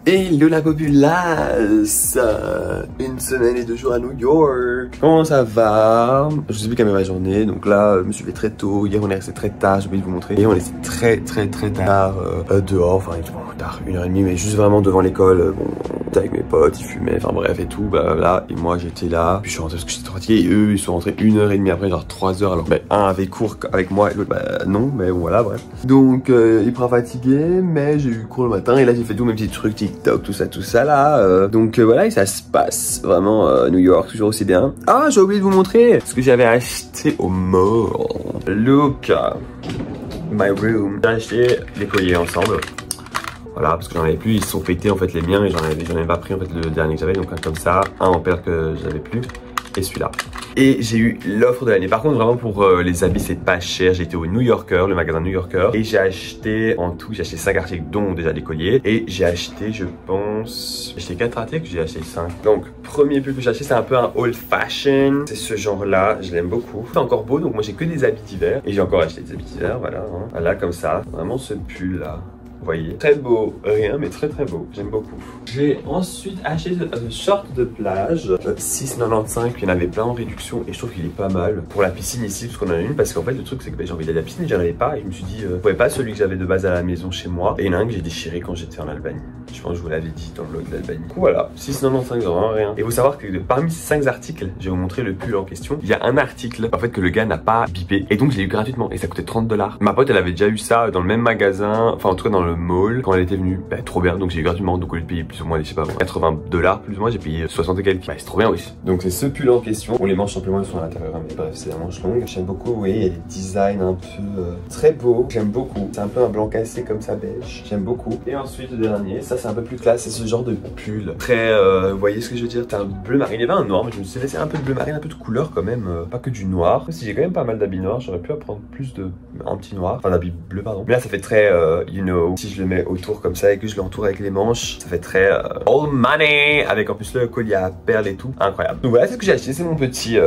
Hello la populace, une semaine et 2 jours à New York. Comment ça va? Je sais plus quelle est ma journée, donc là je me suis levé très tôt. Hier on est resté très tard, j'ai oublié de vous montrer. Et on est très tard dehors, enfin bon, tard, 1h30, mais juste vraiment devant l'école. Bon, on était avec mes potes, ils fumaient, enfin bref et tout, blablabla. Et moi j'étais là, puis je suis rentré parce que j'étais trop fatigué. Et eux ils sont rentrés 1h30 après, genre 3 heures. Alors un avait cours avec moi et l'autre non, mais bon, voilà, bref. Donc hyper fatigué, mais j'ai eu cours le matin et là j'ai fait tous mes petits trucs TikTok, tout ça là. Donc voilà, et ça se passe vraiment New York, toujours aussi bien. Ah, j'ai oublié de vous montrer ce que j'avais acheté au mall. Look, my room. J'ai acheté les colliers ensemble. Voilà, parce que j'en avais plus, ils se sont pétés en fait les miens et j'en avais pas pris en fait le dernier que j'avais, donc comme ça, un en paire que j'avais plus et celui-là. Et j'ai eu l'offre de l'année. Par contre, vraiment pour les habits, c'est pas cher. J'ai été au New Yorker, le magasin New Yorker, et j'ai acheté en tout, j'ai acheté 5 articles, dont déjà des colliers. Et j'ai acheté, je pense, j'ai acheté 4 articles, j'ai acheté 5. Donc, premier pull que j'ai acheté, c'est un peu un old fashion. C'est ce genre-là, je l'aime beaucoup. C'est encore beau, donc moi j'ai que des habits d'hiver. Et j'ai encore acheté des habits d'hiver, voilà. Hein. Voilà, comme ça. Vraiment ce pull-là. Vous voyez, très beau, rien mais très beau, j'aime beaucoup. J'ai ensuite acheté ce short de plage, 6,95, il y en avait plein en réduction et je trouve qu'il est pas mal pour la piscine ici, parce qu'on en a une, parce qu'en fait le truc c'est que j'ai envie d'aller à la piscine et j'en avais pas et je me suis dit, je pouvais pas celui que j'avais de base à la maison chez moi, et il y en a un que j'ai déchiré quand j'étais en Albanie. Je pense que je vous l'avais dit dans le vlog d'Albanie. Du coup voilà, 6,95, vraiment rien. Et vous savoir que parmi ces 5 articles, je vais vous montrer le pull en question, il y a un article en fait que le gars n'a pas bipé et donc je l'ai eu gratuitement et ça coûtait 30 $. Ma pote elle avait déjà eu ça dans le même magasin, enfin en tout cas dans le mall quand elle était venue, trop bien, donc j'ai eu gratuitement, donc au lieu de payer plus ou moins, je sais pas, 80 $ plus ou moins, j'ai payé 60 et quelques. C'est trop bien aussi. Donc c'est ce pull en question. Bon, les manches simplement sont à l'intérieur, mais bref, c'est la manche longue. J'aime beaucoup, oui, il y a des designs un peu très beaux. J'aime beaucoup. C'est un peu un blanc cassé comme ça, beige. J'aime beaucoup. Et ensuite le dernier, ça c'est un peu plus classe, c'est ce genre de pull très, vous voyez ce que je veux dire, t'as un bleu marine. Il y avait un noir, mais je me suis laissé un peu de bleu marine, un peu de couleur quand même, pas que du noir. Si j'ai quand même pas mal d'habits noirs, j'aurais pu apprendre plus de un petit noir, enfin d'habits bleu pardon. Mais là ça fait très, you know, si je le mets autour comme ça et que je l'entoure avec les manches, ça fait très all money, avec en plus le collier à perles et tout, incroyable. Donc voilà, c'est ce que j'ai acheté, c'est mon petit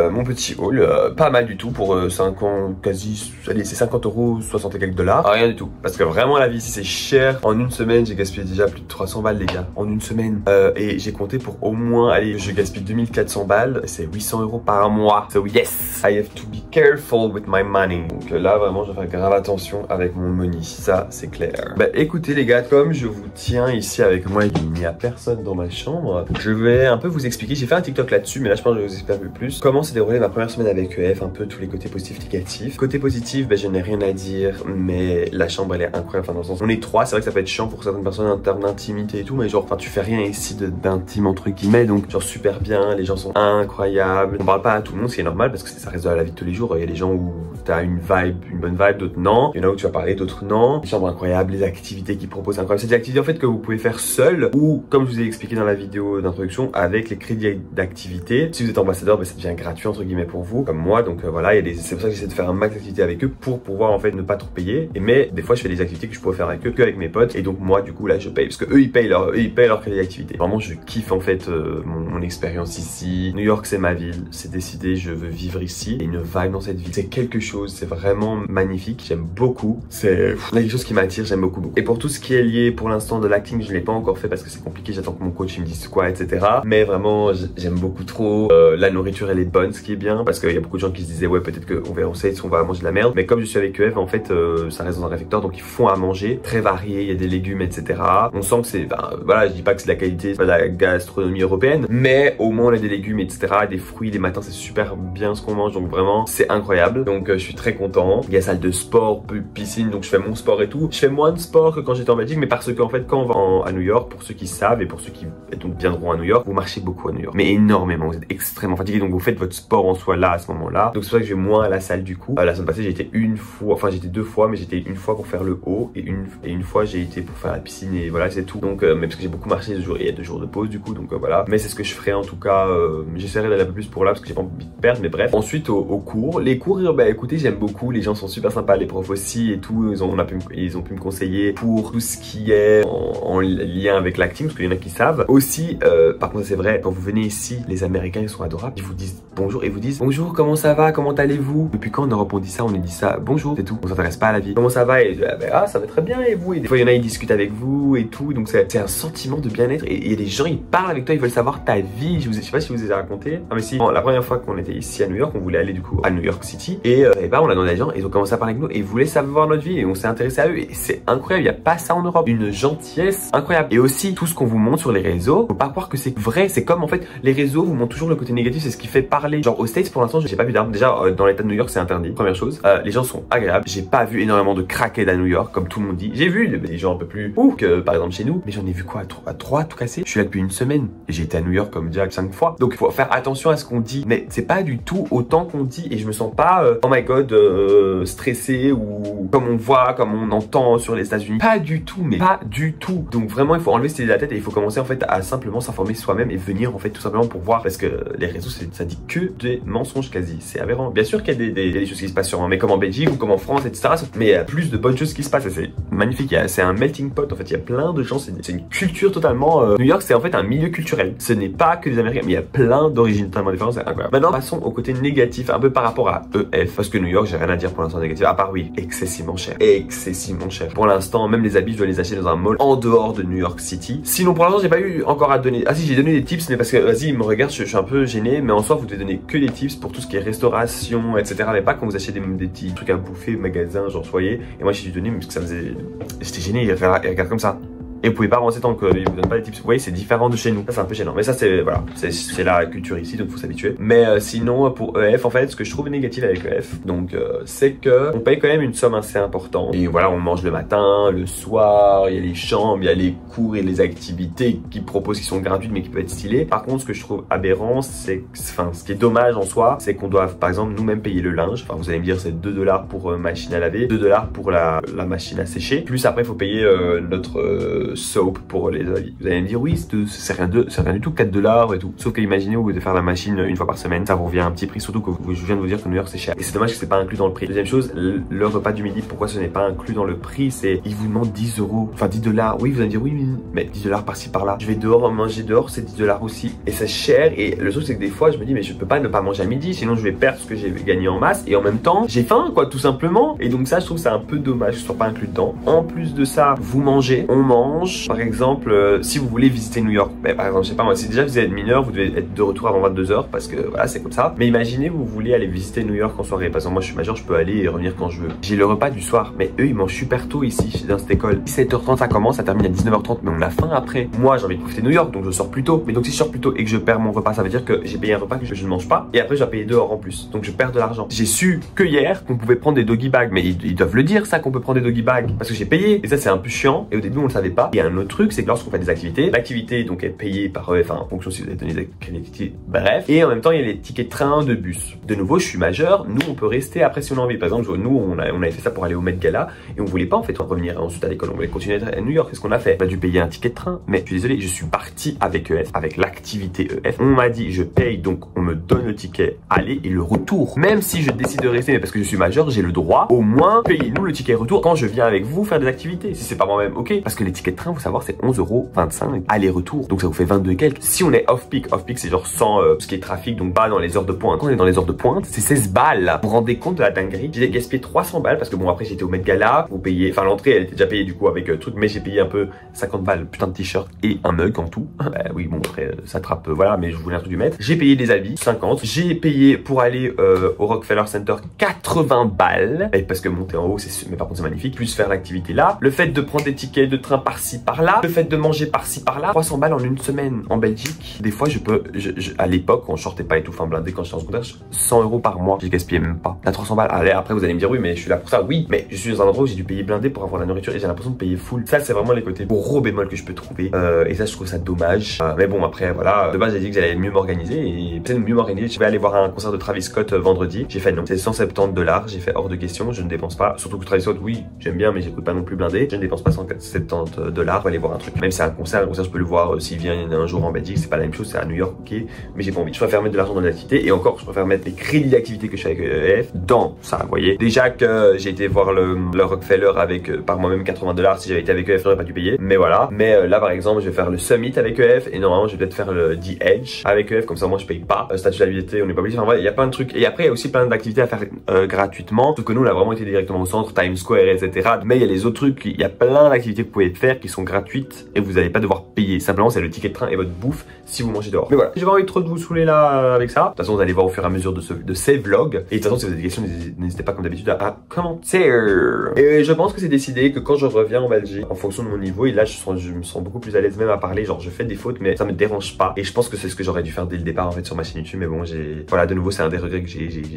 haul, pas mal du tout pour 50, quasi, allez c'est 50 €, 60 et quelques $, rien du tout. Parce que vraiment la vie ici c'est cher. En une semaine j'ai gaspillé déjà plus de 300 balles les gars, en une semaine. Et j'ai compté pour au moins, allez je gaspille 2400 balles, c'est 800 € par mois. So yes, I have to be careful with my money. Donc là vraiment je vais faire grave attention avec mon money, ça c'est clair. Bah écoutez les gars, comme je vous tiens ici avec moi, il n'y a personne dans ma chambre, je vais un peu vous expliquer, j'ai fait un TikTok là-dessus, mais là je pense que je vais vous expliquer un peu plus comment s'est déroulée ma première semaine avec EF, un peu tous les côtés positifs, négatifs. Côté positif, je n'ai rien à dire, mais la chambre elle est incroyable, enfin dans le sens, on est 3, c'est vrai que ça peut être chiant pour certaines personnes en termes d'intimité et tout, mais genre, enfin tu fais rien ici d'intime entre guillemets, donc genre super bien, les gens sont incroyables, on parle pas à tout le monde, ce qui est normal parce que ça reste de la vie de tous les jours, il y a des gens où t'as une bonne vibe, d'autres non, il y en a où tu vas parler, d'autres non, les chambres incroyables, les activités qu'ils proposent incroyables, c'est des activités en fait que vous pouvez faire seul ou comme je vous ai expliqué dans la vidéo d'introduction avec les crédits d'activité. Si vous êtes ambassadeur, ça devient gratuit entre guillemets pour vous, comme moi, donc voilà, c'est pour ça que j'essaie de faire un max d'activités avec eux pour pouvoir en fait ne pas trop payer. Mais des fois je fais des activités que je pourrais faire avec eux que avec mes potes et donc moi du coup là je paye parce que eux ils payent leur crédit d'activité. Vraiment je kiffe en fait mon expérience ici. New York c'est ma ville, c'est décidé, je veux vivre ici et une vibe dans cette ville, c'est quelque chose, c'est vraiment magnifique, j'aime beaucoup, c'est quelque chose qui m'attire, j'aime beaucoup. Et pour tout ce qui est lié pour l'instant de l'acting, je l'ai pas encore fait parce que c'est compliqué, j'attends que mon coach il me dise quoi, etc. Mais vraiment j'aime beaucoup trop, la nourriture elle est bonne, ce qui est bien, parce qu'il y a beaucoup de gens qui se disaient ouais peut-être qu'on verra si on va manger de la merde, mais comme je suis avec EF en fait ça reste dans un réfectoire donc ils font à manger, très varié, il y a des légumes etc. On sent que c'est, voilà je dis pas que c'est de la qualité, c'est pas de la gastronomie européenne, mais au moins on a des légumes etc, des fruits, les matins c'est super bien ce qu'on mange, donc vraiment c'est incroyable, donc je suis très content. Il y a salle de sport, piscine, donc je fais mon sport et tout, je fais moins de sport que quand j'étais en Belgique, mais parce qu'en fait quand on va à New York, pour ceux qui savent et pour ceux qui donc viendront à New York, vous marchez beaucoup à New York, mais énormément, vous êtes extrêmement fatigué, donc vous faites votre sport en soi là à ce moment-là, donc c'est pour ça que je vais moins à la salle du coup. La semaine passée j'ai été une fois, enfin j'étais 2 fois, mais j'étais une fois pour faire le haut et une fois j'ai été pour faire la piscine et voilà c'est tout. Donc mais parce que j'ai beaucoup marché ce jour, il y a 2 jours de pause du coup, donc voilà, mais c'est ce que je ferai en tout cas. J'essaierai d'aller un peu plus pour là parce que j'ai pas envie de perdre, mais bref. Ensuite au cours, les cours, écoutez j'aime beaucoup, les gens sont super sympas, les profs aussi et tout, ils ont pu me conseiller pour tout ce qui est en lien avec l'acting, parce qu'il y en a qui savent aussi. Par contre c'est vrai, quand vous venez ici, les Américains ils sont adorables, ils vous disent bonjour et vous disent bonjour, comment ça va, comment allez-vous. Depuis quand en Europe on dit ça, on dit ça bonjour, c'est tout, on s'intéresse pas à la vie. Comment ça va, et ça va très bien et vous, et des fois il y en a ils discutent avec vous et tout, donc donc c'est un sentiment de bien-être et les gens ils parlent avec toi, ils veulent savoir ta vie. Je sais pas si je vous ai raconté. Ah mais si, bon, la première fois qu'on était ici à New York, on voulait aller du coup à New York City et bah on a demandé à des gens, ils ont commencé à parler avec nous et ils voulaient savoir notre vie et on s'est intéressé à eux et c'est incroyable, il y a pas ça en Europe, une gentillesse incroyable. Et aussi tout ce qu'on vous montre sur les réseaux, faut pas croire que c'est vrai, c'est comme en fait les réseaux vous montrent toujours le côté négatif, c'est ce qui fait parler. Genre aux States pour l'instant, j'ai pas vu d'armes. Déjà dans l'état de New York c'est interdit. Première chose, les gens sont agréables. J'ai pas vu énormément de crackheads à New York comme tout le monde dit. J'ai vu des gens un peu plus ouf que par exemple chez nous, mais j'en ai vu quoi à 3 tout cassé. Je suis là depuis une semaine et j'ai été à New York comme déjà 5 fois. Donc il faut faire attention à ce qu'on dit, mais c'est pas du tout autant qu'on dit et je me sens pas oh my god stressé ou comme on voit, comme on entend sur les États-Unis. Pas du tout, mais pas du tout. Donc vraiment il faut enlever cette idée de la tête et il faut commencer en fait à simplement s'informer soi-même et venir en fait tout simplement pour voir, parce que les réseaux ça dit que des mensonges quasi, c'est aberrant. Bien sûr qu'il y a des choses qui se passent sur mais comme en Belgique ou comme en France etc, mais il y a plus de bonnes choses qui se passent et c'est magnifique. C'est un melting pot en fait, il y a plein de gens, c'est une culture totalement New York c'est en fait un milieu culturel, ce n'est pas que les Américains, mais il y a plein d'origines totalement différentes, c'est incroyable. Maintenant passons au côté négatif un peu par rapport à EF, parce que New York j'ai rien à dire pour l'instant négatif, à part oui, excessivement cher, excessivement cher. Pour l'instant même les habits je dois les acheter dans un mall en dehors de New York City. Sinon pour l'instant j'ai pas eu encore à donner, ah si j'ai donné des tips mais parce que vas-y ils me regardent, je suis un peu gêné, mais en soi vous devez donner que des tips pour tout ce qui est restauration etc, mais pas quand vous achetez des petits trucs à bouffer magasin genre soyez. Et moi j'ai dû donner parce que ça faisait, j'étais gêné, ils regardent comme ça. Et vous pouvez pas avancer tant qu'ils vous donnent pas des tips. Vous voyez, c'est différent de chez nous. Ça, c'est un peu gênant. Mais ça, c'est, voilà, c'est la culture ici, donc faut s'habituer. Mais sinon, pour EF, en fait, ce que je trouve négatif avec EF, donc, c'est que on paye quand même une somme assez importante. Et voilà, on mange le matin, le soir, il y a les chambres, il y a les cours et les activités qu'ils proposent qui sont gratuites, mais qui peuvent être stylées. Par contre, ce que je trouve aberrant, c'est, enfin, ce qui est dommage en soi, c'est qu'on doit, par exemple, nous-mêmes payer le linge. Enfin, vous allez me dire, c'est 2 $ pour machine à laver, 2 $ pour la machine à sécher. Plus après, il faut payer notre soap pour les habits. Vous allez me dire oui c'est rien du tout, 4 $ et tout. Sauf que imaginez vous devez faire la machine une fois par semaine, ça vous revient un petit prix, surtout que je viens de vous dire que New York c'est cher. Et c'est dommage que c'est pas inclus dans le prix. Deuxième chose, le repas du midi, pourquoi ce n'est pas inclus dans le prix, c'est ils vous demandent 10 €, enfin 10 $. Oui vous allez me dire oui mais 10 $ par-ci par-là. Je vais dehors manger dehors, c'est 10 $ aussi. Et c'est cher et le truc c'est que des fois je me dis mais je peux pas ne pas manger à midi, sinon je vais perdre ce que j'ai gagné en masse et en même temps j'ai faim quoi tout simplement. Et donc ça je trouve ça un peu dommage que ce soit pas inclus dedans. En plus de ça, vous mangez, on mange. Par exemple, si vous voulez visiter New York, bah, par exemple, je sais pas moi, si déjà vous êtes mineur, vous devez être de retour avant 22 h parce que voilà, c'est comme ça. Mais imaginez, vous voulez aller visiter New York en soirée. Par exemple, moi je suis majeur, je peux aller et revenir quand je veux. J'ai le repas du soir, mais eux ils mangent super tôt ici dans cette école. 17h30 ça commence, ça termine à 19h30, mais on a faim après. Moi j'ai envie de profiter de New York, donc je sors plus tôt. Mais donc si je sors plus tôt et que je perds mon repas, ça veut dire que j'ai payé un repas que je ne mange pas et après je dois payer dehors en plus. Donc je perds de l'argent. J'ai su que hier qu'on pouvait prendre des doggy bags, mais ils doivent le dire ça qu'on peut prendre des doggy bags parce que j'ai payé. Et ça c'est un peu chiant. Et au début on le savait pas. Et un autre truc, c'est que lorsqu'on fait des activités, l'activité donc est payée par eux, enfin en fonction si vous avez donné des crédits, bref. Et en même temps il y a les tickets de train, de bus. De nouveau je suis majeur, nous on peut rester après si on a envie. Par exemple nous on avait fait ça pour aller au Met Gala et on voulait pas en fait revenir ensuite à l'école, on voulait continuer à New York. C'est ce qu'on a fait. On a dû payer un ticket de train, mais je suis désolé, je suis parti avec EF, avec l'activité EF. On m'a dit je paye, donc on me donne le ticket aller et le retour. Même si je décide de rester, mais parce que je suis majeur, j'ai le droit au moins payez-nous le ticket retour quand je viens avec vous faire des activités. Si c'est pas moi-même, ok. Parce que les tickets de train, faut savoir, c'est 11,25 € aller-retour. Donc ça vous fait 22 et quelques. Si on est off-peak c'est genre sans ce qui est trafic, donc pas dans les heures de pointe. Quand on est dans les heures de pointe, c'est 16 balles. Vous vous rendez compte de la dinguerie? J'ai gaspillé 300 balles parce que bon après j'étais au Met Gala, vous payez, enfin l'entrée elle était déjà payée du coup avec truc, mais j'ai payé un peu 50 balles, putain de t-shirt et un mug en tout. Bah oui bon après ça trappe, voilà, mais je voulais un truc du Met. J'ai payé des habits 50. J'ai payé pour aller au Rockefeller Center 80 balles et parce que monter en haut c'est, mais par contre c'est magnifique, plus faire l'activité là, le fait de prendre des tickets de train par-ci par-là, le fait de manger par-ci par-là, 300 balles en une semaine. En Belgique des fois je peux, à l'époque quand je sortais pas et tout, enfin blindé quand j'étais en secondaire, 100 € par mois, j'ai gaspillé même pas. La 300 balles, allez après vous allez me dire oui mais je suis là pour ça, oui mais je suis dans un endroit où j'ai dû payer blindé pour avoir la nourriture et j'ai l'impression de payer full. Ça c'est vraiment les côtés gros bémols que je peux trouver et ça je trouve ça dommage, mais bon après voilà, de base j'ai dit que j'allais mieux m'organiser et peut-être mieux m'organiser. Je vais aller voir un concert de Travis Scott vendredi, j'ai fait non, c'est 170 $, j'ai fait hors de question, je ne dépense pas, surtout que Travis Scott oui j'aime bien mais j'écoute pas non plus blindé, je ne dépense pas 170 $, pour aller voir un truc. Même si c'est un concert je peux le voir s'il vient un jour en Belgique, c'est pas la même chose, c'est à New York, ok, mais j'ai pas envie. Je préfère mettre de l'argent dans les activités et encore je préfère mettre les crédits d'activité que je fais avec EF dans ça, vous voyez. Déjà que j'ai été voir le Rockefeller avec par moi-même 80 $, si j'avais été avec EF j'aurais pas dû payer, mais voilà. Mais là par exemple je vais faire le Summit avec EF et normalement je vais peut-être faire le The Edge avec EF, comme ça moi je paye pas statut d'habilité, on n'est pas obligé, enfin, il y a plein de trucs. Et après il y a aussi plein d'activités à faire gratuitement, sauf que nous on a vraiment été directement au centre, Times Square etc, mais il y a les autres trucs, il y a plein d'activités que vous pouvez faire qui sont gratuites et vous n'allez pas devoir payer. Simplement, c'est le ticket de train et votre bouffe si vous mangez dehors. Mais voilà, j'ai pas envie trop de vous saouler là avec ça. De toute façon, vous allez voir au fur et à mesure de ces vlogs. Et de toute façon, si vous avez des questions, n'hésitez pas comme d'habitude à commenter. Et je pense que c'est décidé que quand je reviens en Belgique, en fonction de mon niveau, et là je me sens beaucoup plus à l'aise même à parler. Genre, je fais des fautes, mais ça me dérange pas. Et je pense que c'est ce que j'aurais dû faire dès le départ en fait sur ma chaîne YouTube. Mais bon, voilà, de nouveau, c'est un des regrets que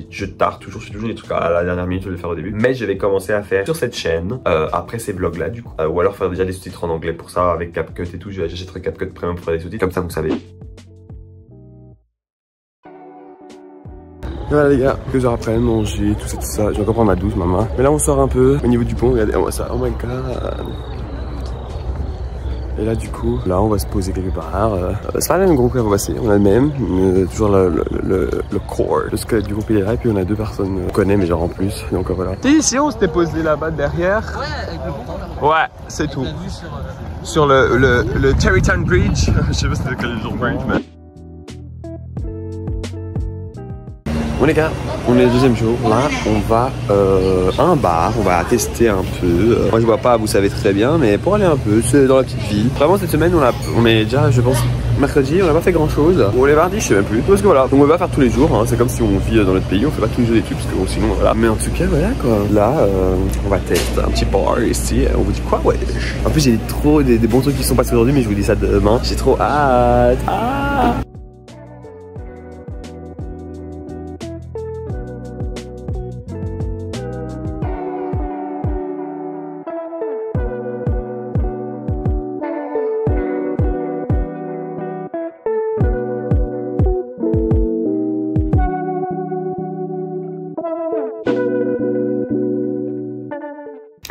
je tarde toujours. Je fais toujours des trucs à la dernière minute de le faire au début. Mais je vais commencer à faire sur cette chaîne après ces vlogs là, du coup. Ou alors faire déjà des sous-titres en anglais pour ça avec CapCut et tout. J'achèterai CapCut Premium pour faire des sous-titres. Comme ça, vous savez. Voilà les gars, 2 heures après, manger, tout ça, je vais encore prendre ma douche, maman. Mais là on sort un peu au niveau du pont, regardez-moi ça, oh my god. Et là du coup, là on va se poser quelque part. C'est pas le même groupe qu'on va passer, on a le même, mais toujours le core, le squelette du groupe il est là, et puis on a 2 personnes qu'on connaît mais genre en plus, donc voilà. Et si on s'était posé là-bas derrière. Ouais, avec le pont. Ouais, c'est tout. Sur le Terrytown Bridge, je sais pas si c'est quel genre bridge, mais... Bon les gars, on est le deuxième jour, là on va à un bar, on va tester un peu. Moi je vois pas, vous savez très bien, mais pour aller un peu, c'est dans la petite ville. Vraiment cette semaine on est déjà, je pense, mercredi, on n'a pas fait grand chose. Bon les mardis je sais même plus, parce que voilà, donc on va pas faire tous les jours, hein. C'est comme si on vit dans notre pays, on fait pas tous les jours des trucs, parce que bon, sinon voilà. Mais en tout cas voilà quoi, là on va tester un petit bar ici, on vous dit quoi ouais. En plus j'ai trop des bons trucs qui sont passés aujourd'hui, mais je vous dis ça demain, j'ai trop hâte.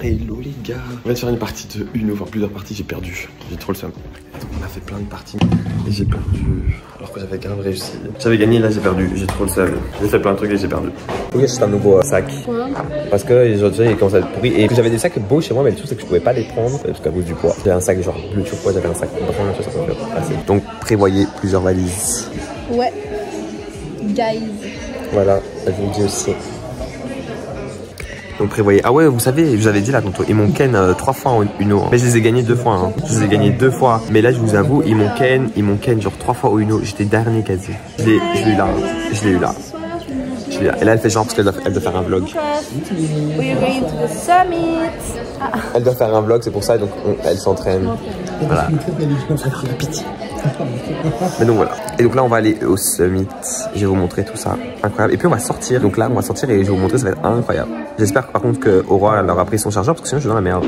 Hello les gars, on va faire une partie de Uno, enfin plusieurs parties, j'ai perdu, j'ai trop le seum. Donc on a fait plein de parties et j'ai perdu, alors que j'avais grave réussi. J'avais gagné, là j'ai perdu, j'ai trop le seum. J'ai fait plein de trucs et j'ai perdu. Faut que j'achète un nouveau sac. Parce que les autres ils commencent à être pourris et j'avais des sacs beaux chez moi, mais le truc c'est que je pouvais pas les prendre parce qu'à cause du poids. J'avais un sac genre bleu turquoise, j'avais un sac brun, ça peut passer. Donc prévoyez plusieurs valises. Ouais, guys. Voilà, je vous le dis aussi. Donc prévoyez. Ah ouais, vous savez, je vous avais dit là tantôt, ils m'ont ken 3 fois en Uno. Mais je les ai gagnés 2 fois. Hein. Je les ai gagnés 2 fois. Mais là, je vous avoue, ils m'ont ken genre 3 fois au Uno. J'étais dernier quasi. Je l'ai eu là. Je l'ai eu là. Je l'ai eu là. Et là, elle fait genre parce qu'elle doit faire un vlog. Elle doit faire un vlog, c'est pour ça. Donc elle s'entraîne. Voilà. Pitié. Mais donc voilà. Et donc là on va aller au summit. Je vais vous montrer tout ça. Incroyable. Et puis on va sortir. Donc là on va sortir et je vais vous montrer, ça va être incroyable. J'espère par contre que Aurora elle aura pris son chargeur parce que sinon je suis dans la merde.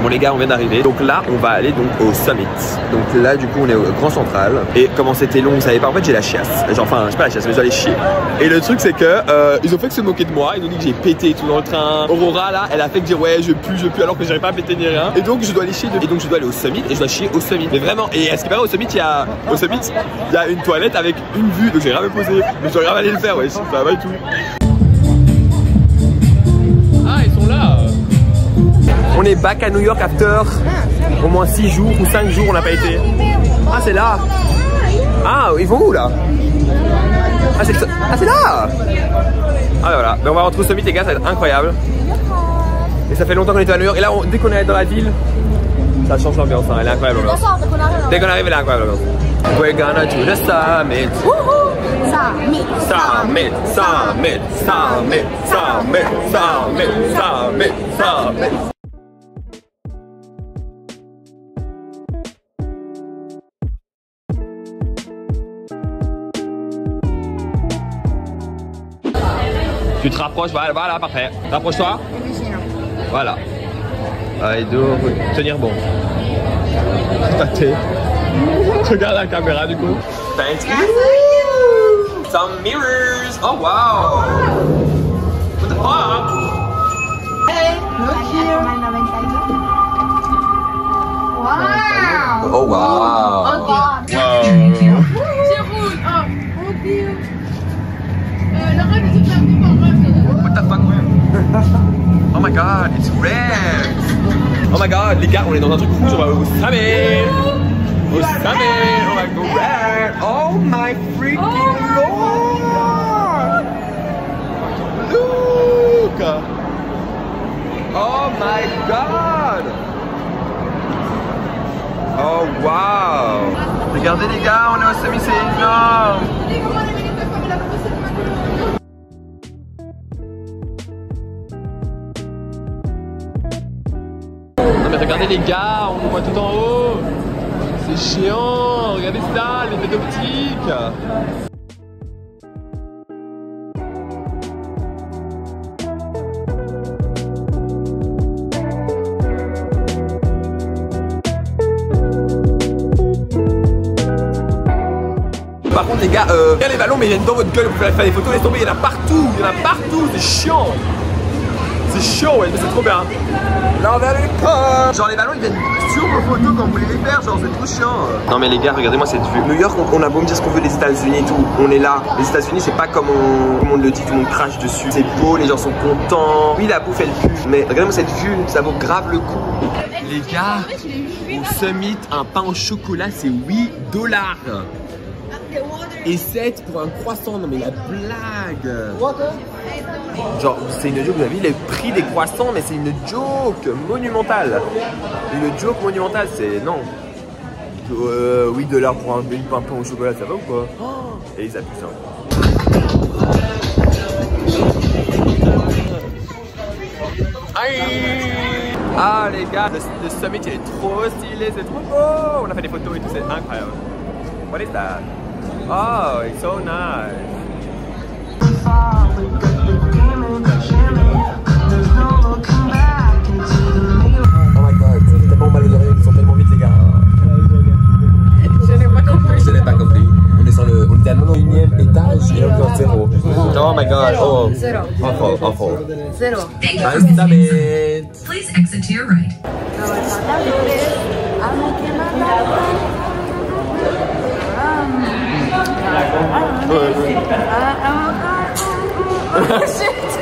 Bon les gars, on vient d'arriver. Donc là, on va aller donc au summit. Donc là, du coup, on est au Grand Central. Et comment c'était long, vous savez pas. En fait, j'ai la chiasse. Genre, enfin, j'ai pas la chiasse, mais je dois aller chier. Et le truc, c'est que ils ont fait que se moquer de moi. Ils ont dit que j'ai pété et tout dans le train. Aurora, là, elle a fait que dire ouais, je pue, alors que j'arrive pas à péter ni rien. Et donc, je dois aller chier. Et donc, je dois aller au summit et je dois chier au summit. Mais vraiment. Et à ce qui paraît, au summit, il y a une toilette avec une vue. Donc, j'ai grave posé. Mais je dois grave aller le faire, ouais. Ça va et tout. Ah, ils sont là. On est back à New York after au moins 6 jours ou 5 jours on n'a pas été. Ah c'est là. Ah ils vont où là? Ah c'est là. Ah voilà, mais on va rentrer au summit les gars, ça va être incroyable. Et ça fait longtemps qu'on était à New York. Et là dès qu'on est dans la ville, ça change l'ambiance, hein. Elle est incroyable l'ambiance. Dès qu'on arrive elle est incroyable l'ambiance. We're gonna do the summit. Summit, summit, summit, summit, summit, summit, summit, summit. Tu te rapproches, voilà, parfait. Rapproche-toi. Voilà. Et de tenir bon. Regarde la caméra du coup. Thanks. Some mirrors. Oh wow. What the fuck? Hey, look here. Wow. Oh wow. Oh god. Wow. What the fuck? Oh my god, it's red. Oh my god, les gars, on est dans un truc fou, on va au summit. Au summit, on va my god! Oh my freaking lord! Look! Oh my god! Oh wow! Regardez les gars, on est au sommet, c'est énorme! Non mais regardez les gars, on voit tout en haut! C'est chiant! Regardez ça, l'effet d'optique! Par contre les gars, il y a les ballons mais ils viennent dans votre gueule, vous pouvez faire des photos, laisse tomber, il y en a partout, c'est chiant. C'est chiant ouais, mais c'est trop bien. Là on va aller pas. Genre les ballons ils viennent sur vos photos quand vous voulez les faire, genre c'est trop chiant. Non mais les gars, regardez-moi cette vue. New York, on a beau me dire ce qu'on veut des États-Unis et tout, on est là. Les États-Unis c'est pas comme on le dit, tout le monde crache dessus. C'est beau, les gens sont contents. Oui la bouffe elle pue, mais regardez-moi cette vue, ça vaut grave le coup. Les gars, au Summit, un pain au chocolat c'est $8. Et 7 pour un croissant, non mais la blague. Genre c'est une joke, vous avez vu le prix des croissants, mais c'est une joke monumentale. Une joke monumentale, c'est non. $8 pour un pain au chocolat, ça va ou quoi? Et ils abusent hein. Ah les gars, le summit il est trop stylé, c'est trop beau. On a fait des photos et tout, c'est incroyable. What is that? Oh, it's so nice. Oh my god, c'est tellement mal aux oreilles, ils sont tellement vite les gars. Je n'ai pas compris. Je n'ai pas compris. On est à 91e étage et on est en 0. Oh my god, oh. Awful. 0. Damn it. Please exit to your right.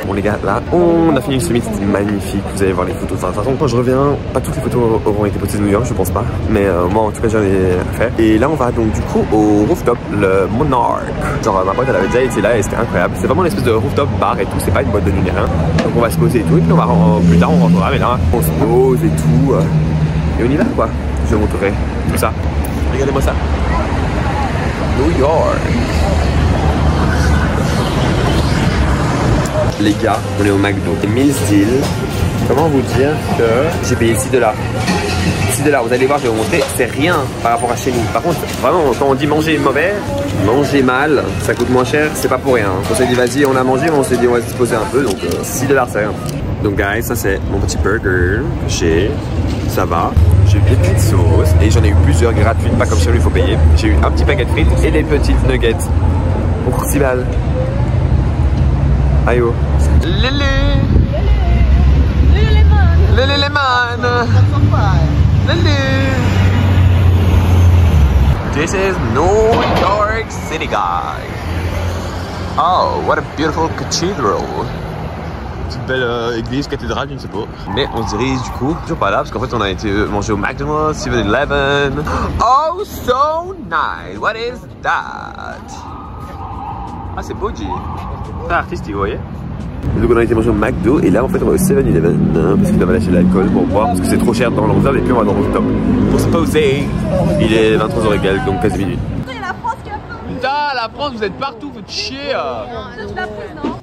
Bon les gars, là on a fini le summit, c'était magnifique, vous allez voir les photos. Enfin, de toute façon quand je reviens, pas toutes les photos auront été postées de New York, je pense pas. Mais moi en tout cas j'en ai fait. Et là on va donc du coup au rooftop, le Monarch. Genre ma pote elle avait déjà été là et c'était incroyable. C'est vraiment une espèce de rooftop bar et tout, c'est pas une boîte de nuit ni rien. Donc on va se poser et tout, et puis on va plus tard on rentrera, mais là on se pose et tout. Et on y va quoi, je vous montrerai tout ça. Regardez-moi ça. New York. Les gars, on est au McDo. Meals deal. Comment vous dire que j'ai payé $6. $6, vous allez voir, je vais vous montrer, c'est rien par rapport à chez nous. Par contre, vraiment, quand on dit manger mauvais, manger mal, ça coûte moins cher, c'est pas pour rien. On s'est dit, vas-y, on a mangé, mais on s'est dit, on va se disposer un peu, donc $6, c'est rien. Donc, guys, ça c'est mon petit burger. Ça va. J'ai eu des petites sauces et j'en ai eu plusieurs gratuites, pas comme chez nous, il faut payer. J'ai eu un petit paquet de frites et des petites nuggets pour $6. Aïe oh. Lélé lemon. Lélé. This is New York City, guys. Oh, what a beautiful cathedral. Petite belle église, cathédrale, je ne sais pas. Mais on se dirige du coup, toujours pas là, parce qu'en fait on a été manger au McDonald's, 7-Eleven. Oh, so nice. What is that? Ah, c'est beau, G. C'est artistique, vous voyez. Donc on a été manger au McDo et là en fait on va au 7-Eleven parce qu'il avait lâché l'alcool pour boire parce que c'est trop cher dans le rooftop et puis on va dans le rooftop pour se poser. Il est 23h égal, donc 15 minutes. Il y a la France qui a faim. Putain, la France, vous êtes partout, vous êtes chier. Non, je l'ai prise, non?